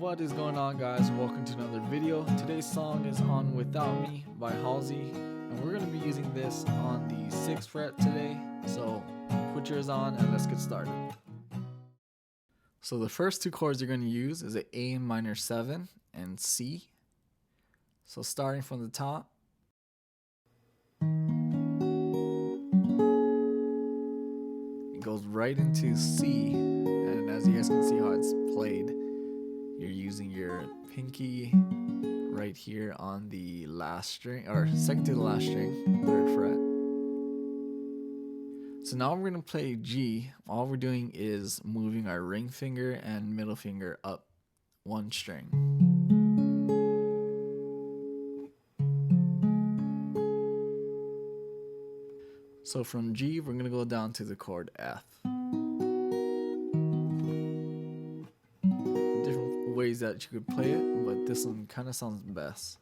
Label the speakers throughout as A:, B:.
A: What is going on, guys? Welcome to another video. Today's song is on Without Me by Halsey, and we're going to be using this on the 6th fret today. So put yours on and let's get started. So the first two chords you're going to use is an A minor 7 and C. So starting from the top, it goes right into C, and as you guys can see how it's played, you're using your pinky right here on the last string, or second to the last string, 3rd fret. So now we're going to play G. All we're doing is moving our ring finger and middle finger up one string. So from G, we're going to go down to the chord F. Different ways that you could play it, but this one kind of sounds best.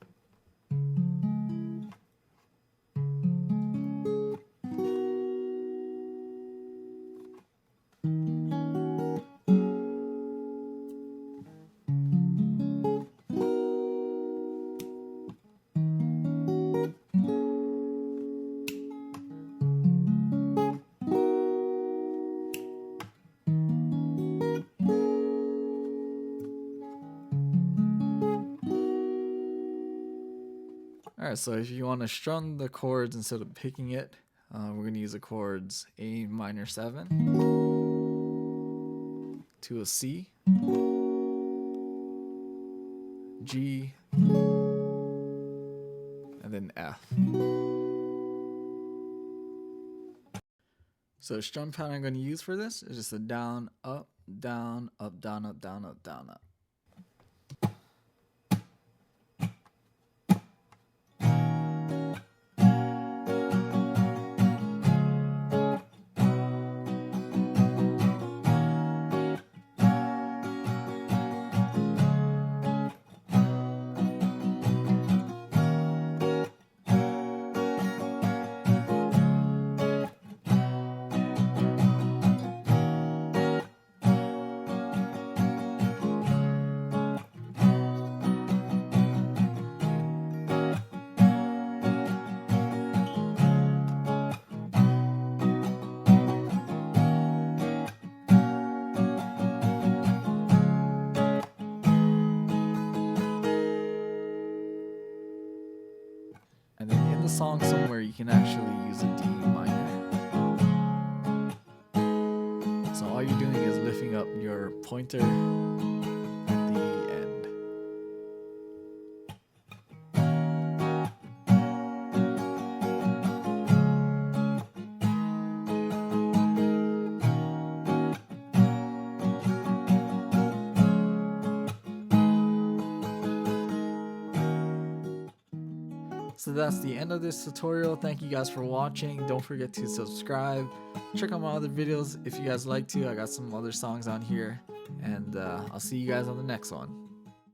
A: Alright, so if you want to strum the chords instead of picking it, we're going to use the chords A minor 7 to a C, G, and then F. So the strum pattern I'm going to use for this is just a down, up, down, up, down, up, down, up, down, up. And then in the song somewhere you can actually use a D minor. So all you're doing is lifting up your pointer at the end. So that's the end of this tutorial. Thank you guys for watching. Don't forget to subscribe. Check out my other videos if you guys like to. I got some other songs on here. And I'll see you guys on the next one.